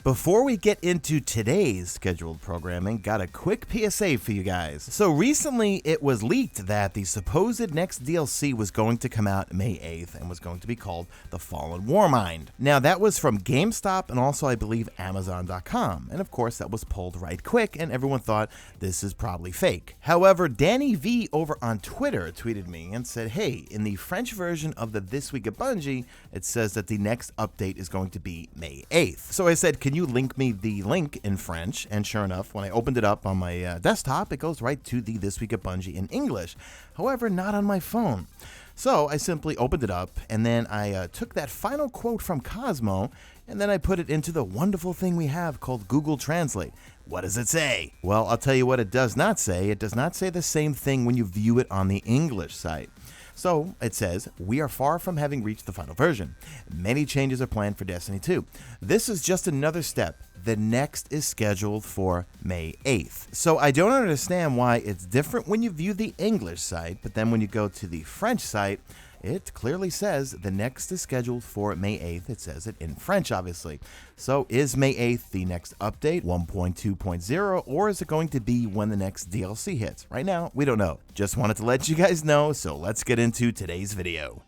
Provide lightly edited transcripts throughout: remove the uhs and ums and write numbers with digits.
Before we get into today's scheduled programming, got a quick PSA for you guys. So recently it was leaked that the supposed next DLC was going to come out May 8th and was going to be called The Fallen Warmind. Now that was from GameStop and also I believe Amazon.com, and of course that was pulled right quick and everyone thought this is probably fake. However, Danny V over on Twitter tweeted me and said, hey, in the French version of the This Week at Bungie, it says that the next update is going to be May 8th. So I said, can you link me the link in French? And sure enough, when I opened it up on my desktop, it goes right to the This Week at Bungie in English. However, not on my phone. So I simply opened it up, and then I took that final quote from Cosmo, and then I put it into the wonderful thing we have called Google Translate. What does it say? Well, I'll tell you what it does not say. It does not say the same thing when you view it on the English site. So it says, we are far from having reached the final version. Many changes are planned for Destiny 2. This is just another step. The next is scheduled for May 8th. So I don't understand why it's different when you view the English site, but then when you go to the French site, it clearly says the next is scheduled for May 8th. It says it in French, obviously. So is May 8th the next update, 1.2.0, or is it going to be when the next DLC hits? Right now, we don't know. Just wanted to let you guys know, so let's get into today's video.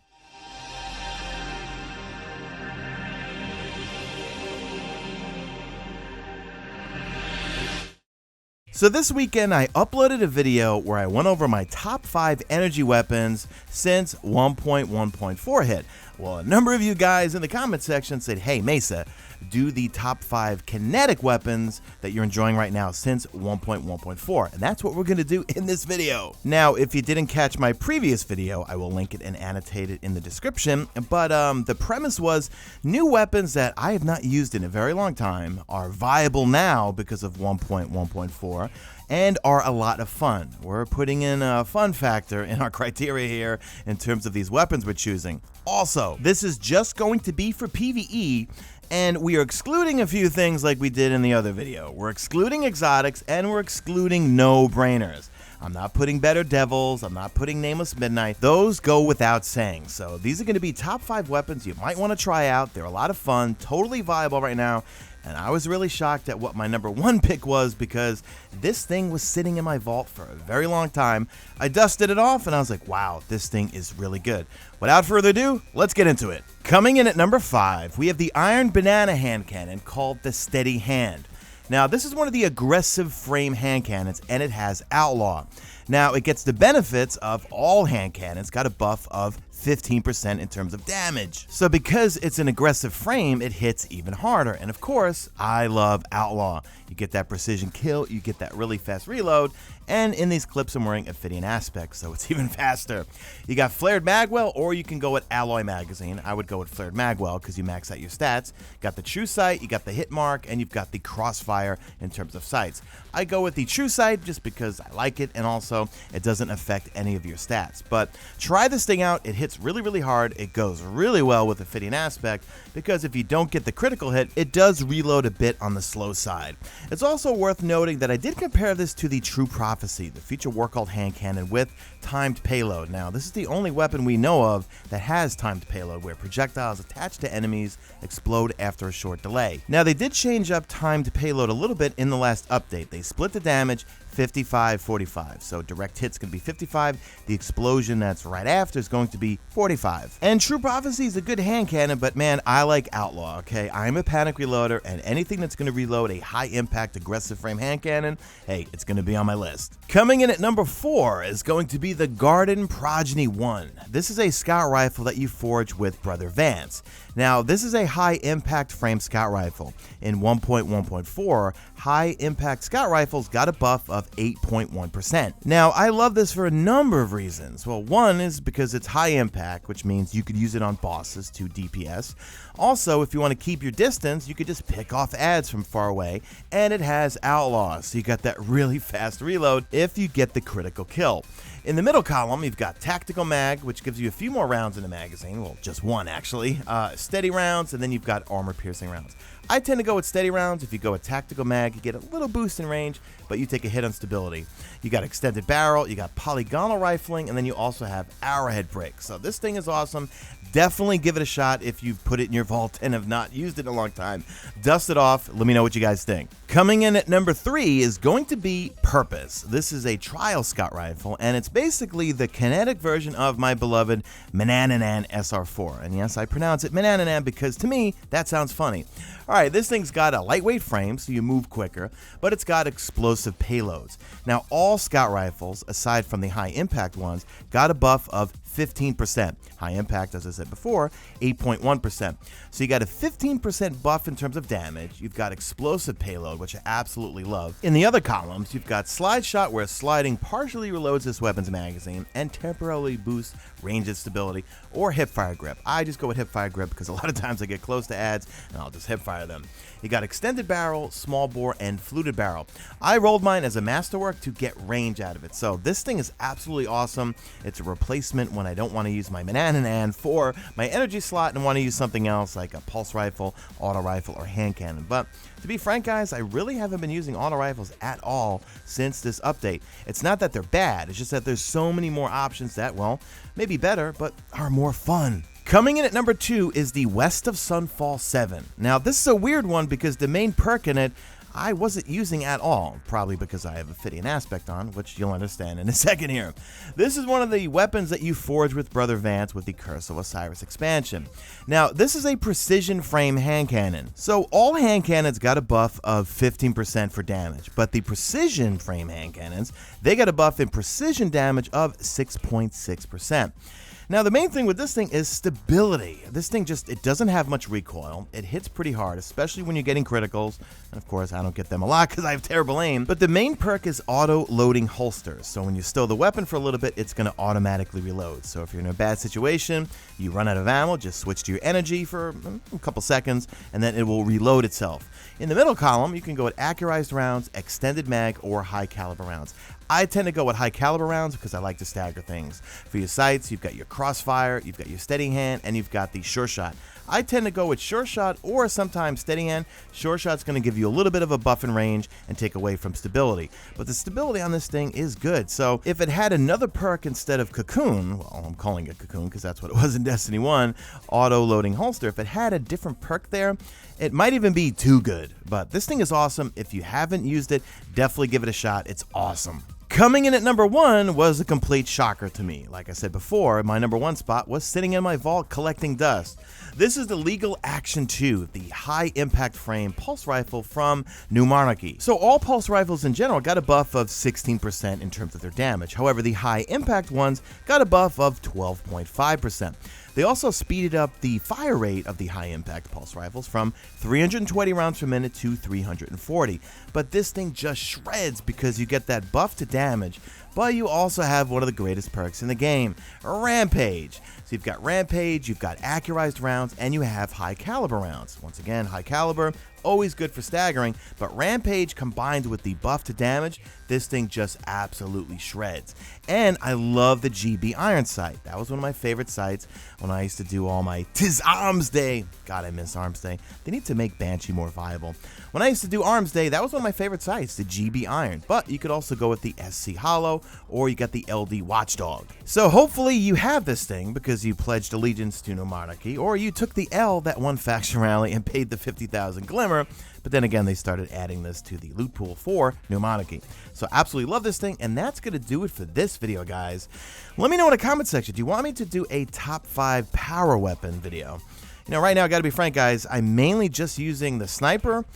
So this weekend I uploaded a video where I went over my top 5 energy weapons since 1.1.4 hit. Well, a number of you guys in the comment section said, hey Mesa, do the top 5 kinetic weapons that you're enjoying right now since 1.1.4, and that's what we're going to do in this video. Now, if you didn't catch my previous video, I will link it and annotate it in the description, but the premise was new weapons that I have not used in a very long time are viable now because of 1.1.4 and are a lot of fun. We're putting in a fun factor in our criteria here in terms of these weapons we're choosing. Also, this is just going to be for PvE, and we are excluding a few things like we did in the other video. We're excluding exotics and we're excluding no-brainers. I'm not putting Better Devils, I'm not putting Nameless Midnight. Those go without saying. So these are going to be top 5 weapons you might want to try out. They're a lot of fun, totally viable right now. And I was really shocked at what my number 1 pick was because this thing was sitting in my vault for a very long time. I dusted it off and I was like, wow, this thing is really good. Without further ado, let's get into it. Coming in at number 5, we have the Iron Banana hand cannon called the Steady Hand. Now, this is one of the aggressive frame hand cannons and it has Outlaw. Now, it gets the benefits of all hand cannons, got a buff of 15% in terms of damage. So because it's an aggressive frame, it hits even harder. And of course, I love Outlaw. You get that precision kill, you get that really fast reload, and in these clips I'm wearing Ophidian Aspect, so it's even faster. You got Flared Magwell, or you can go with Alloy Magazine. I would go with Flared Magwell because you max out your stats. Got the True Sight, you got the Hit Mark, and you've got the Crossfire in terms of sights. I go with the True Sight just because I like it, and also it doesn't affect any of your stats. But try this thing out, it hits really, really hard. It goes really well with Ophidian Aspect because if you don't get the critical hit, it does reload a bit on the slow side. It's also worth noting that I did compare this to the True Prophecy, the future war called hand cannon with timed payload. Now, this is the only weapon we know of that has timed payload where projectiles attached to enemies explode after a short delay. Now, they did change up timed payload a little bit in the last update. They split the damage 55-45. So direct hit's going to be 55. The explosion that's right after is going to be 45. And True Prophecy is a good hand cannon, but man, I like Outlaw, okay? I'm a panic reloader, and anything that's going to reload a high impact aggressive frame hand cannon, hey, it's going to be on my list. Coming in at number 4 is going to be the Garden Progeny 1. This is a scout rifle that you forge with Brother Vance. Now, this is a high impact frame scout rifle. In 1.1.4, high impact scout rifles got a buff of 8.1%. Now, I love this for a number of reasons. Well, one is because it's high impact, which means you could use it on bosses to DPS. Also, if you want to keep your distance, you could just pick off ads from far away, and it has Outlaw, so you got that really fast reload if you get the critical kill. In the middle column, you've got tactical mag, which gives you a few more rounds in the magazine. Well, just one, actually. Steady rounds, and then you've got armor-piercing rounds. I tend to go with steady rounds. If you go with tactical mag, you get a little boost in range, but you take a hit on stability. You got extended barrel, you got polygonal rifling, and then you also have arrowhead break. So this thing is awesome. Definitely give it a shot if you've put it in your vault and have not used it in a long time. Dust it off. Let me know what you guys think. Coming in at number 3 is going to be Purpose. This is a trial scout rifle, and it's basically the kinetic version of my beloved Manananan SR4. And yes, I pronounce it Manananan because to me, that sounds funny. All right, this thing's got a lightweight frame, so you move quicker, but it's got explosive payloads. Now, all scout rifles, aside from the high impact ones, got a buff of 15%. High impact, as I said before, 8.1%. So you got a 15% buff in terms of damage. You've got explosive payload, which I absolutely love. In the other columns, you've got slide shot, where sliding partially reloads this weapon's magazine and temporarily boosts range and stability, or hipfire grip. I just go with hipfire grip because a lot of times I get close to ads and I'll just hipfire them. You got extended barrel, small bore, and fluted barrel. I rolled mine as a masterwork to get range out of it. So this thing is absolutely awesome. It's a replacement when I don't want to use my Manananan for my energy slot and want to use something else like a pulse rifle, auto rifle, or hand cannon. But to be frank, guys, I really haven't been using auto rifles at all since this update. It's not that they're bad, it's just that there's so many more options that, well, maybe better, but are more fun. Coming in at number 2 is the West of Sunfall 7. Now, this is a weird one because the main perk in it I wasn't using at all, probably because I have a Ophidian aspect on, which you'll understand in a second here. This is one of the weapons that you forge with Brother Vance with the Curse of Osiris expansion. Now, this is a precision frame hand cannon. So all hand cannons got a buff of 15% for damage, but the precision frame hand cannons, they got a buff in precision damage of 6.6%. Now, the main thing with this thing is stability. This thing it doesn't have much recoil. It hits pretty hard, especially when you're getting criticals. And of course, I don't get them a lot because I have terrible aim. But the main perk is auto-loading holsters. So when you stow the weapon for a little bit, it's going to automatically reload. So if you're in a bad situation, you run out of ammo, just switch to your energy for a couple seconds, and then it will reload itself. In the middle column, you can go with accurized rounds, extended mag, or high caliber rounds. I tend to go with high caliber rounds because I like to stagger things. For your sights, you've got your crossfire, you've got your steady hand, and you've got the sure shot. I tend to go with sure shot or sometimes steady hand. Sure shot's going to give you a little bit of a buff in range and take away from stability. But the stability on this thing is good. So if it had another perk instead of cocoon, well, I'm calling it cocoon because that's what it was in Destiny 1, auto loading holster, if it had a different perk there, it might even be too good. But this thing is awesome. If you haven't used it, definitely give it a shot. It's awesome. Coming in at number 1 was a complete shocker to me. Like I said before, my number 1 spot was sitting in my vault collecting dust. This is the Legal Action 2, the high impact frame pulse rifle from New Monarchy. So all pulse rifles in general got a buff of 16% in terms of their damage. However, the high impact ones got a buff of 12.5%. They also speeded up the fire rate of the high-impact pulse rifles from 320 rounds per minute to 340. But this thing just shreds because you get that buff to damage, but you also have one of the greatest perks in the game, Rampage. So you've got Rampage, you've got accurized rounds, and you have high-caliber rounds. Once again, high caliber, always good for staggering, but Rampage combined with the buff to damage, this thing just absolutely shreds. And I love the GB Iron Sight. That was one of my favorite sights when I used to do all my Tis Arms Day. God, I miss Arms Day. They need to make Banshee more viable. When I used to do Arms Day, that was one of my favorite sights, the GB Iron. But you could also go with the SC Hollow, or you got the LD Watchdog. So hopefully you have this thing because you pledged allegiance to No Monarchy, or you took the L that one faction rally and paid the 50,000 Glimmer. But then again, they started adding this to the loot pool for New Monarchy. So absolutely love this thing, and that's going to do it for this video, guys. Let me know in the comment section, do you want me to do a top 5 power weapon video? You know, right now, I got to be frank, guys, I'm mainly just using the sniper,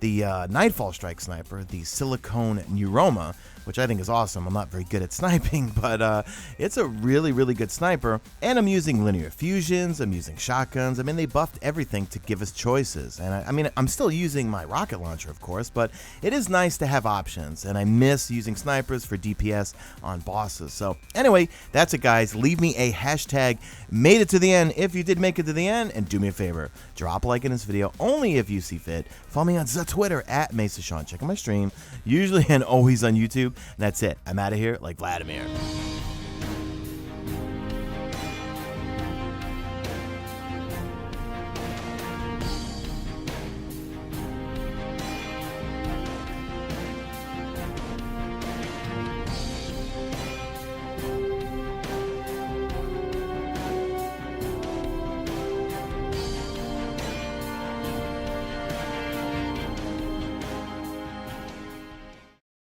the Nightfall Strike sniper, the silicone Neuroma, which I think is awesome. I'm not very good at sniping, but it's a really, really good sniper. And I'm using linear fusions, I'm using shotguns. I mean, they buffed everything to give us choices. And I mean, I'm still using my rocket launcher, of course, but it is nice to have options. And I miss using snipers for DPS on bosses. So anyway, that's it, guys. Leave me a hashtag made it to the end if you did make it to the end. And do me a favor, drop a like in this video only if you see fit. Follow me on the Twitter at Mesa Sean. Check out my stream, usually and always on YouTube. And that's it. I'm out of here like Vladimir.